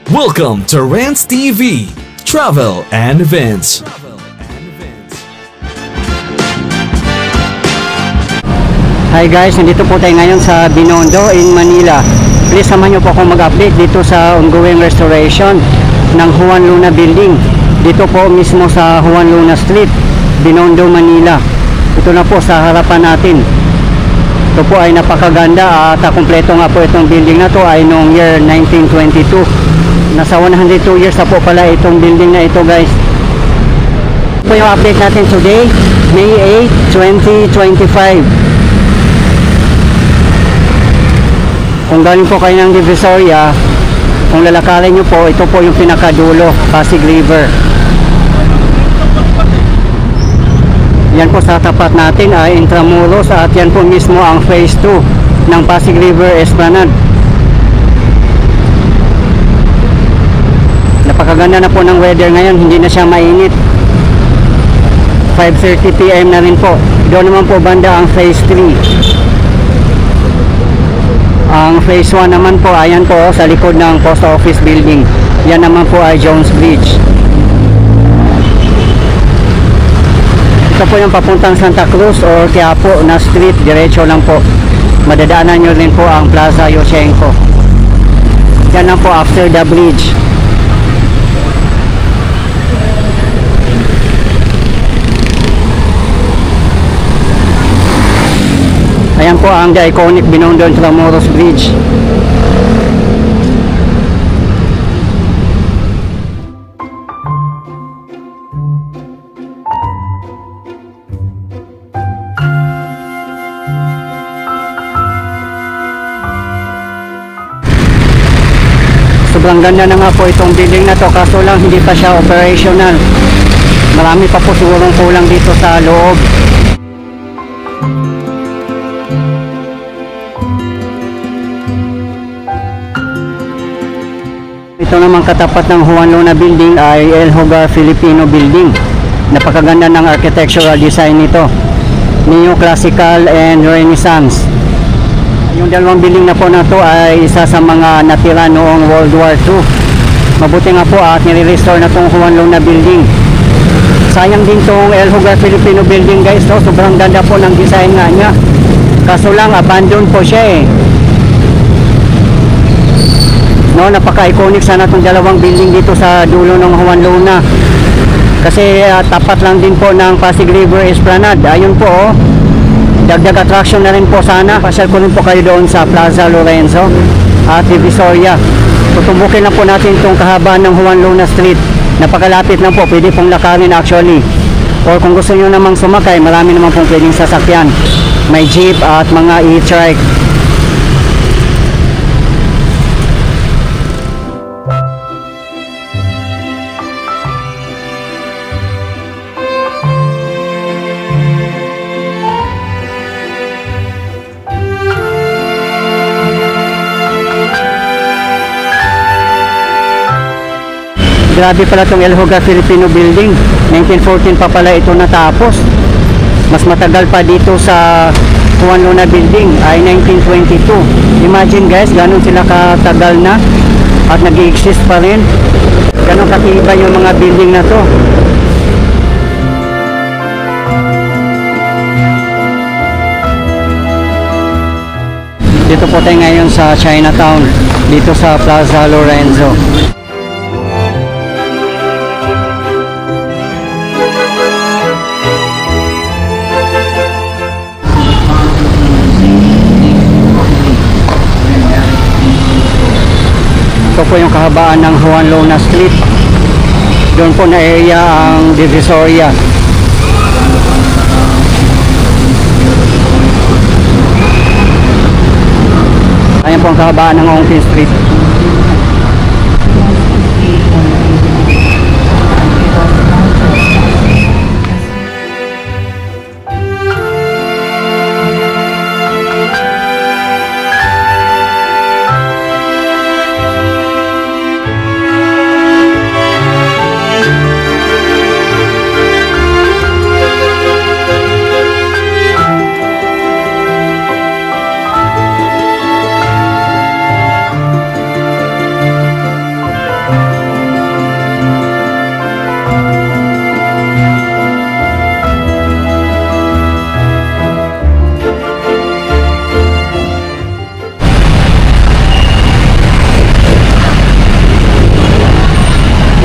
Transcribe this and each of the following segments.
Welcome to Rants TV, Travel and Events. Hi guys, nandito po tayo ngayon sa Binondo in Manila. Please samahan niyo po akong mag-update dito sa ongoing restoration ng Juan Luna Building. Dito po mismo sa Juan Luna Street, Binondo, Manila. Ito na po sa harapan natin. Ito po ay napakaganda at kumpleto nga po itong building na to ay noong year 1922. Nasa 102 years na po pala itong building na ito guys. Ito po yung update natin today, May 8, 2025. Kung galing po kayo ng Divisoria, kung lalakarin nyo po, ito po yung pinakadulo, Pasig River. Yan po sa tapat natin ay Intramuros at yan po mismo ang phase 2 ng Pasig River Esplanade. Napakaganda na po ng weather ngayon, hindi na siya mainit. 5:30 PM na rin po. Doon naman po banda ang phase 3. Ang phase 1 naman po, ayan po sa likod ng post office building. Yan naman po ay Jones Bridge. Ito po yung papuntang Santa Cruz or Quiapo na street, diretso lang po. Madadaanan nyo rin po ang Plaza Yoshenko. Yan lang po after the bridge. Ayan po ang the iconic Binondo Intramuros Bridge. Sobrang ganda na nga po itong building na to, kaso lang hindi pa siya operational. Marami pa po sigurong kulang dito sa loob. Ito naman katapat ng Juan Luna Building ay El Hogar Filipino Building. Napakaganda ng architectural design nito, Neo-Classical and Renaissance. Yung dalawang building na po na to ay isa sa mga natira noong World War II. Mabuti nga po at nire-restore na tong Juan Luna Building. Sayang din tong El Hogar Filipino Building guys, no? Sobrang ganda po ng design nga niya. Kaso lang abandoned po siya eh. No, napaka-iconic sana itong dalawang building dito sa dulo ng Juan Luna. Kasi tapat lang din po ng Pasig River Esplanade. Ayun po oh. Dagdag attraction na rin po sana. Pasyal ko rin po kayo doon sa Plaza Lorenzo at Divisoria. Tutumbukin lang po natin itong kahabaan ng Juan Luna Street. Napakalapit lang po, pwede pong lakarin actually. Or kung gusto nyo namang sumakay, marami naman pong pwedeng sasakyan. May jeep at mga e-trike. Grabe pala itong El Hogar Filipino Building. 1914 pa pala ito natapos. Mas matagal pa dito sa Juan Luna Building ay 1922. Imagine guys, ganun sila katagal na at nag-i-exist pa rin. Ganun kakaiba yung mga building na to. Dito po tayo ngayon sa Chinatown, dito sa Plaza Lorenzo. Ito po yung kahabaan ng Juan Luna Street. Doon po na area ang Divisoria. Ayan po ang kahabaan ng Ongpin Street.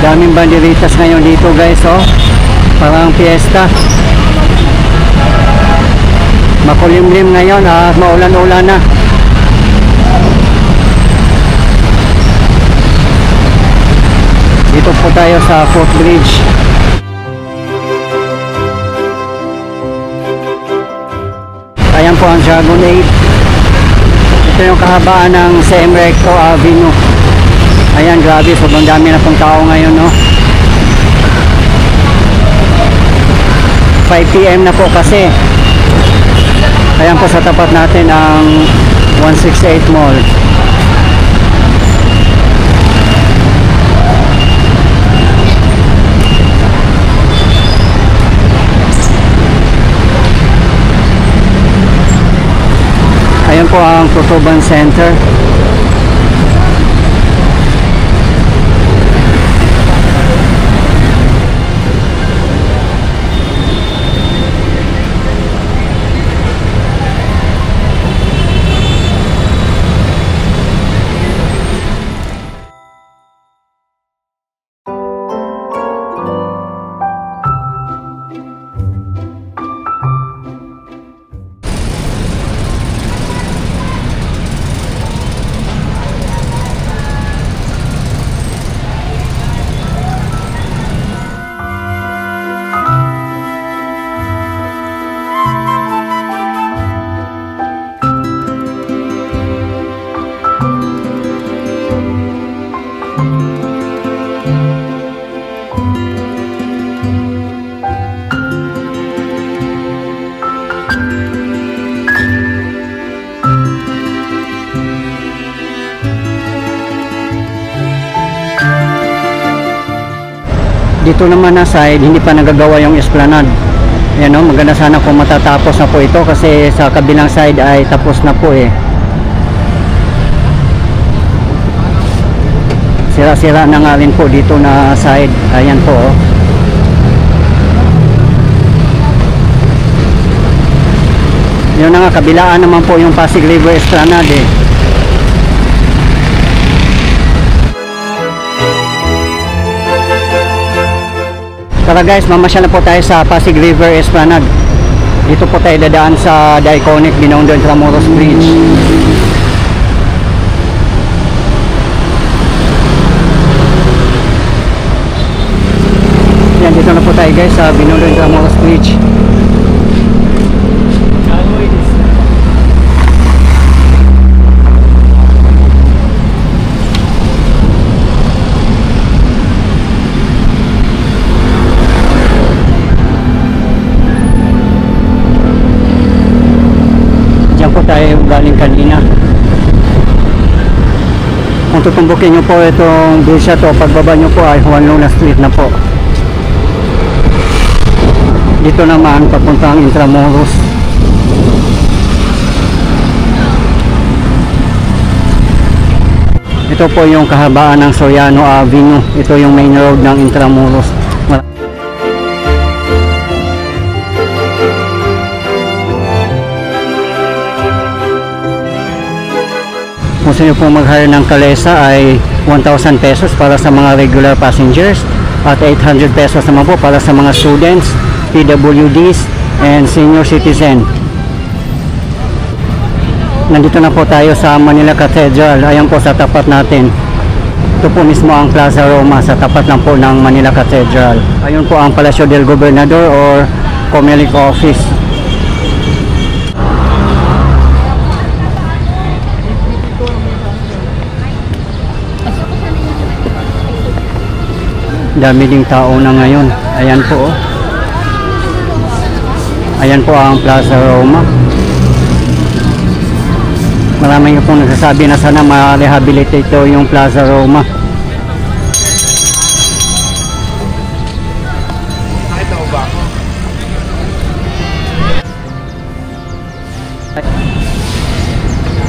Daming banderitas ngayon dito guys, oh. Parang fiesta. Makulimlim ngayon at maulan-ulan na. Dito po tayo sa footbridge. Ayan po ang Dragon 8. Ito yung kahabaan ng CM Recto Avenue. Ayan, grabe, sobrang dami na pong tao ngayon, no? 5 PM na po kasi. Ayan po sa tapat natin ang 168 Mall. Ayan po ang Tutuban Center. Dito naman na side, hindi pa nagagawa yung esplanade. Ayan, no? Maganda sana kung matatapos na po ito kasi sa kabilang side ay tapos na po eh. Sira-sira na nga rin po dito na side. Ayan po, oh. Yun na nga, kabilaan naman po yung Pasig River Esplanade eh. Tara guys, mamasyal na po tayo sa Pasig River Esplanade. Dito po tayo dadaan sa the iconic Binondo Intramuros Bridge. Yan, dito na po tayo guys sa Binondo Intramuros Bridge. Tayo galing kanina. Kung tutumbukin nyo po itong bridge to, pagbaba nyo po ay Juan Luna Street na po. Dito naman papuntang Intramuros. Ito po yung kahabaan ng Soriano Avenue. Ito yung main road ng Intramuros. Kung sino po mag-hire ng Kalesa ay 1,000 pesos para sa mga regular passengers at 800 pesos naman po para sa mga students, PWDs, and senior citizen. Nandito na po tayo sa Manila Cathedral. Ayan po sa tapat natin. Ito po mismo ang Plaza Roma sa tapat lang po ng Manila Cathedral. Ayun po ang Palacio del Gobernador or Comelec Office. Dami ding tao na ngayon. Ayan po, oh. Ayan po ang Plaza Roma. Maraming pong nagsasabi na sana ma-rehabilitate ito yung Plaza Roma.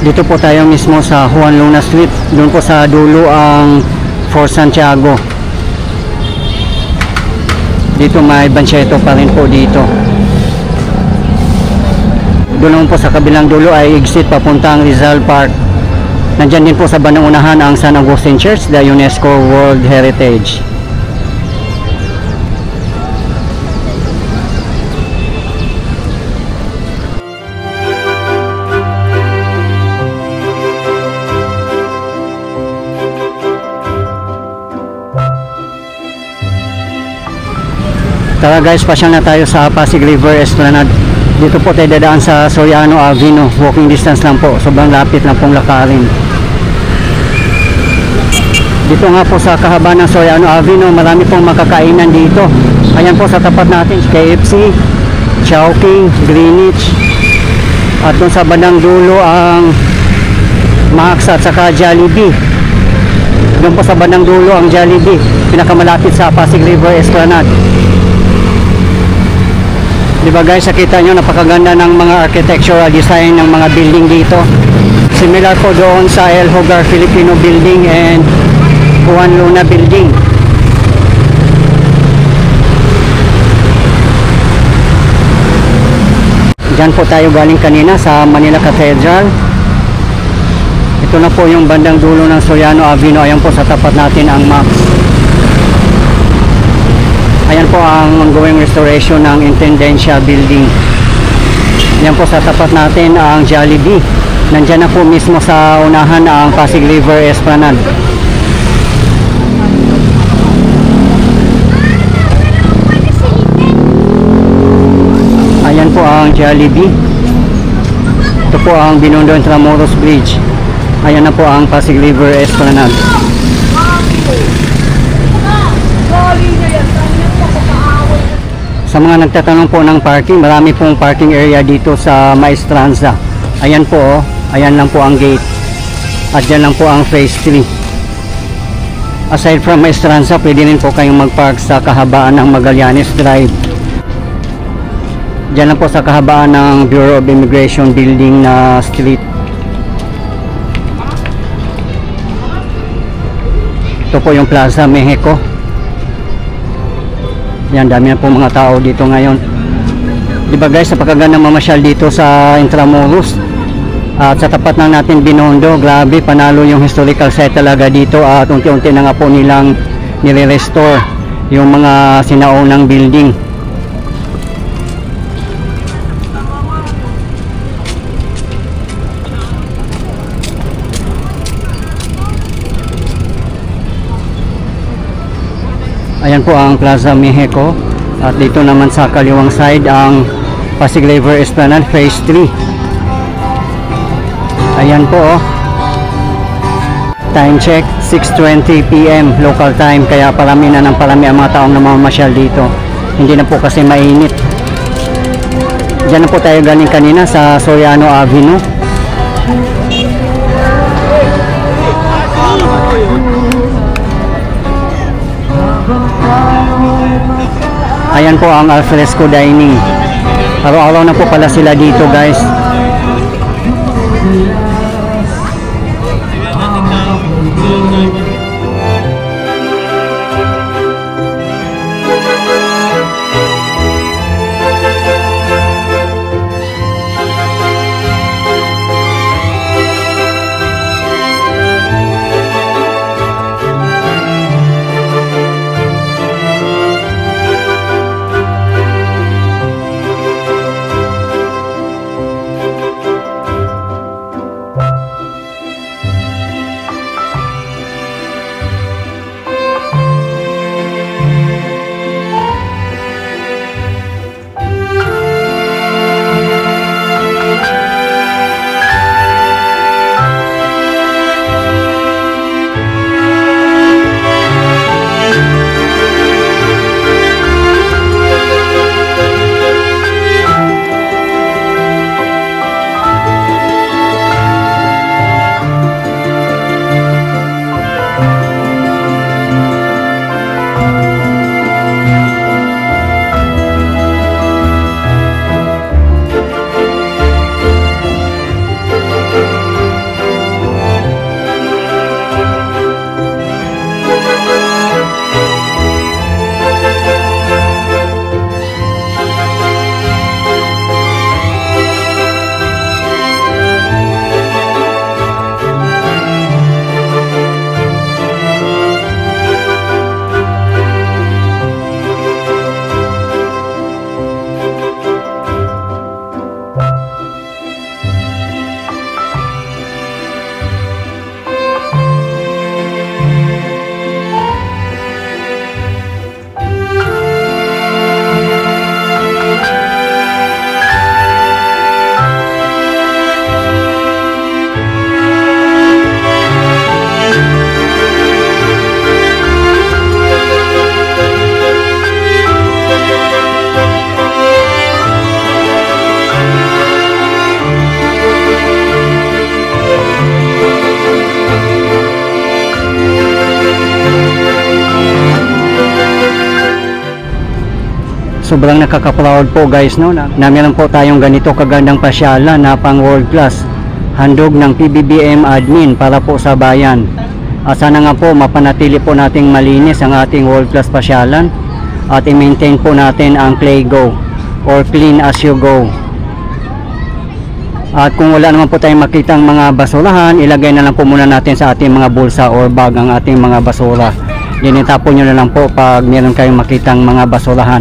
Dito po tayo mismo sa Juan Luna Street. Doon po sa dulo ang Fort Santiago. Dito may Bancheto pa rin po dito. Doon po sa kabilang dulo ay exit papuntang Rizal Park. Nandyan din po sa bandang unahan ang San Agustin Church, the UNESCO World Heritage. Tara guys, pasyal na tayo sa Pasig River Esplanade. Dito po tayo dadaan sa Soriano Avenue. Walking distance lang po, sobrang lapit lang pong lakarin. Dito nga po sa kahabaan ng Soriano Avenue, marami pong makakainan dito. Ayan po sa tapat natin, KFC, Chowking, Greenwich. At doon sa bandang dulo ang Max at saka Jollibee. Doon po sa bandang dulo ang Jollibee, pinakamalapit sa Pasig River Esplanade. Diba guys, nakita nyo napakaganda ng mga architectural design ng mga building dito. Similar po doon sa El Hogar Filipino Building and Juan Luna Building. Diyan po tayo galing kanina sa Manila Cathedral. Ito na po yung bandang dulo ng Soriano Avenue. Ayan po sa tapat natin ang Max. Ayan po ang ongoing restoration ng Intendencia Building. Ayan po sa tapat natin ang Jollibee. Nandyan na po mismo sa unahan ang Pasig River Esplanade. Ayan po ang Jollibee. Ito po ang Binondo Intramuros Bridge. Ayan na po ang Pasig River Esplanade. Sa mga nagtatanong po ng parking, marami pong parking area dito sa Maestranza. Ayan po, oh. Ayan lang po ang gate. At dyan lang po ang phase 3. Aside from Maestranza, pwede rin po kayong magpark sa kahabaan ng Magallanes Drive. Dyan lang po sa kahabaan ng Bureau of Immigration building na street. Ito po yung Plaza Mexico. Yan, dami na po mga tao dito ngayon. Diba guys, napakaganda mamasyal dito sa Intramuros. At sa tapat na natin Binondo, grabe, panalo yung historical site talaga dito. At unti-unti na nga po nilang nire-restore yung mga sinaunang building. Ayan po ang Plaza Mexico. At dito naman sa kaliwang side ang Pasig River Esplanade Phase 3. Ayan po, oh. Time check 6:20 PM local time, kaya parami na ng parami ang mga taong namamasyal dito. Hindi na po kasi mainit. Diyan na po tayo galing kanina sa Soriano Avenue. Ayan po ang Alfresco Dining. Araw-araw na po pala sila dito guys. sobrang nakaka-proud po guys, no, na meron po tayong ganito kagandang pasyalan na pang world class. Handog ng PBBM admin para po sa bayan. Sana nga po mapanatili po nating malinis ang ating world class pasyalan at i-maintain po natin ang play go or clean as you go. At kung wala naman po tayong makitang mga basurahan, ilagay na lang po muna natin sa ating mga bulsa or bag ang ating mga basura. Dinitapon nyo na lang po pag meron kayong makitang mga basurahan.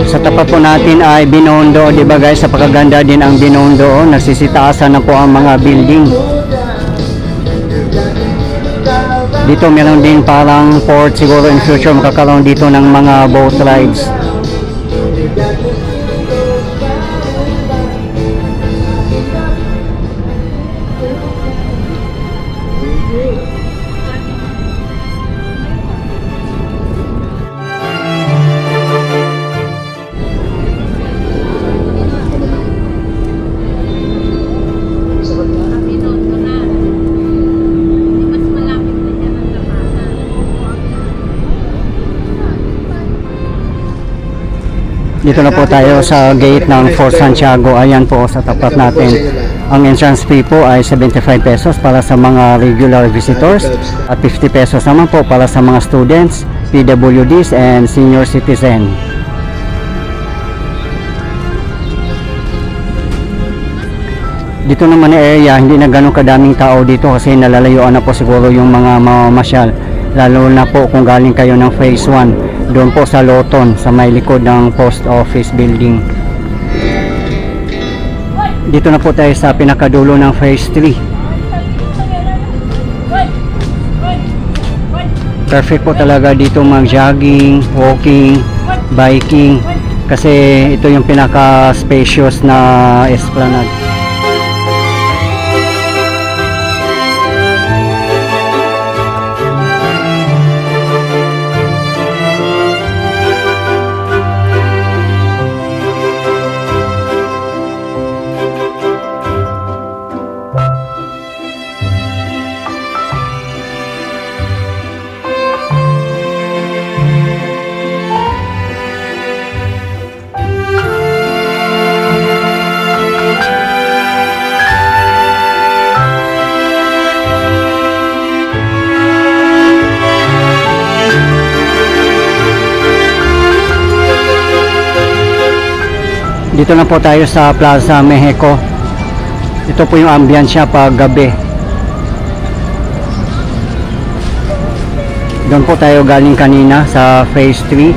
Sa tapat po natin ay Binondo, di ba guys? Napakaganda din ang Binondo. Nagsisitaasan na po ang mga building. Dito meron din parang port, siguro in future makakaroon dito ng mga boat rides. Dito na po tayo sa gate ng Fort Santiago. Ayan po sa tapat natin. Ang entrance fee po ay 75 pesos para sa mga regular visitors at 50 pesos naman po para sa mga students, PWDs and senior citizen. Dito naman na area, hindi na ganun kadaming tao dito kasi nalalayuan na po siguro yung mga mamamasyal. Lalo na po kung galing kayo ng phase 1. Doon po sa Loton, sa may likod ng post office building. Dito na po tayo sa pinakadulo ng phase 3. Perfect po talaga dito mag-jogging, walking, biking. Kasi ito yung pinaka-spacious na esplanade. Dito na po tayo sa Plaza Mexico. Ito po yung ambience pag gabi. Doon po tayo galing kanina sa phase 3.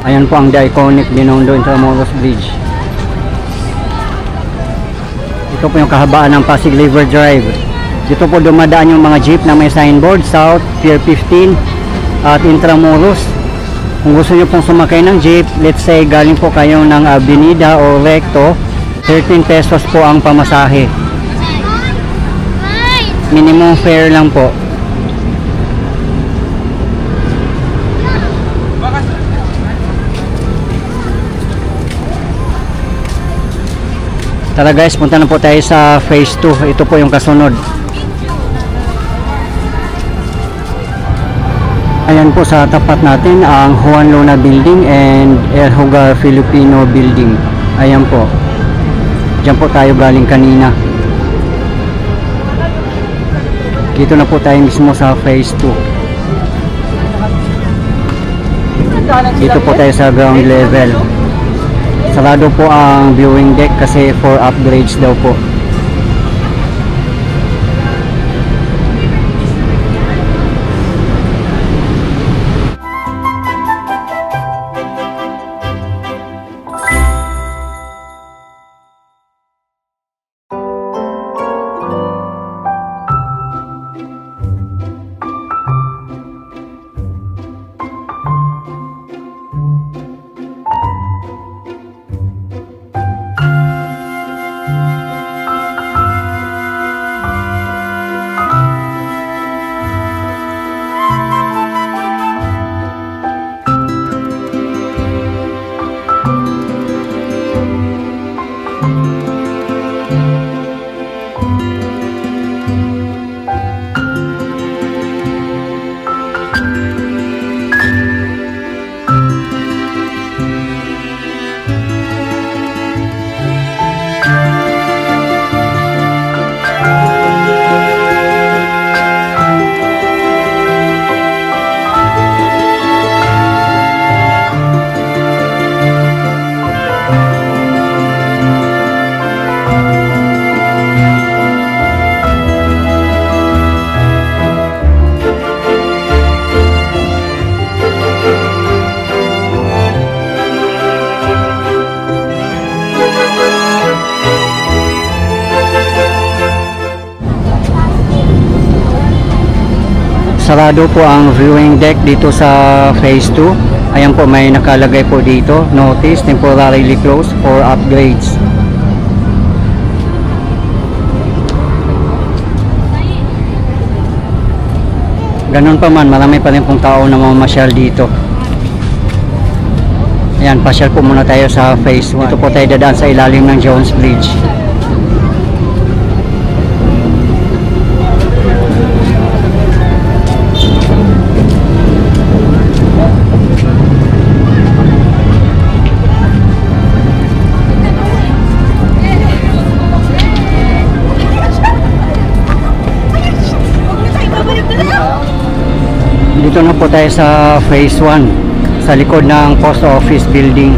Ayan po ang The Iconic Binondo Intramuros Bridge. Ito po yung kahabaan ng Pasig River Drive. Dito po dumadaan yung mga jeep na may signboard, South, Pier 15 at Intramuros. Kung gusto nyo pong sumakay ng jeep, let's say galing po kayo ng Avenida o Recto, 13 pesos po ang pamasahe. Minimum fare lang po. Tara guys, punta na po tayo sa phase 2. Ito po yung kasunod. Ayan po sa tapat natin ang Juan Luna Building and El Hogar Filipino Building. Ayan po. Diyan po tayo galing kanina. Dito na po tayo mismo sa phase 2. Dito po tayo sa ground level. Sarado po ang viewing deck kasi for upgrades daw po. sarado po ang viewing deck dito sa phase 2. Ayan po, may nakalagay po dito, notice temporarily closed for upgrades. Ganun pa man, marami pa rin pong tao na mamasyal dito. Ayan, pasyal po muna tayo sa phase 1. Dito po tayo dadaan sa ilalim ng Jones Bridge. Dito na po tayo sa phase 1 sa likod ng post office building.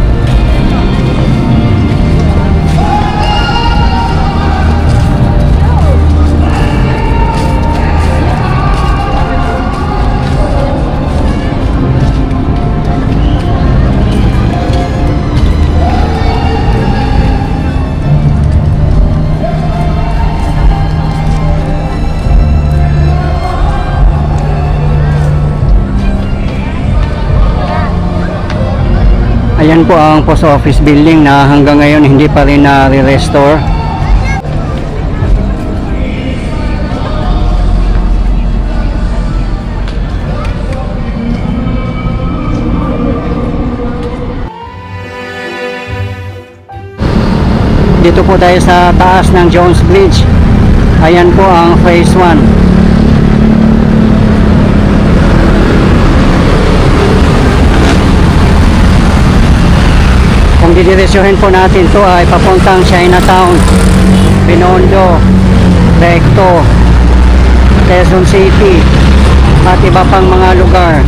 Ayan po ang post office building na hanggang ngayon hindi pa rin na-restore. Dito po tayo sa taas ng Jones Bridge. Ayan po ang phase 1. Kung didiretsuhin po natin to ay papuntang Chinatown, Binondo, Recto, Quezon City at iba pang mga lugar.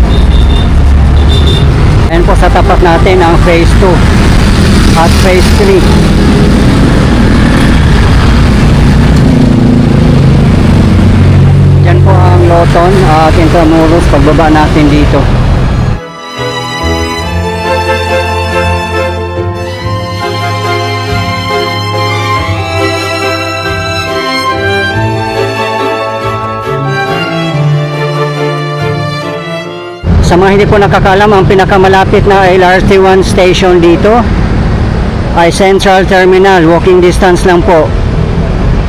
Ayan po sa tapat natin ang phase 2 at phase 3. Yan po ang Loton at Intramuros pagbaba natin dito. Sa mga hindi po nakakalam, ang pinakamalapit na LRT1 station dito ay Central Terminal, walking distance lang po.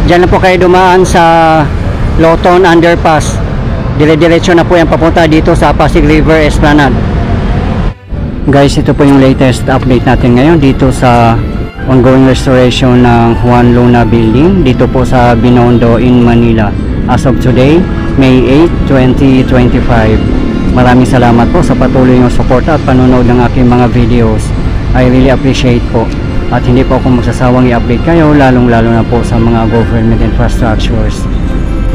Diyan na po kayo dumaan sa Loton Underpass. Dire-diretso na po yan papunta dito sa Pasig River Esplanade. Guys, ito po yung latest update natin ngayon dito sa ongoing restoration ng Juan Luna Building dito po sa Binondo in Manila. As of today, May 8, 2025. Maraming salamat po sa patuloy ng support at panonood ng aking mga videos. I really appreciate po. At hindi po ako magsasawang i-update kayo, lalong-lalo na po sa mga government infrastructures.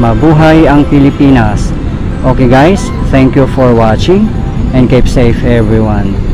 Mabuhay ang Pilipinas! Okay guys, thank you for watching and keep safe everyone.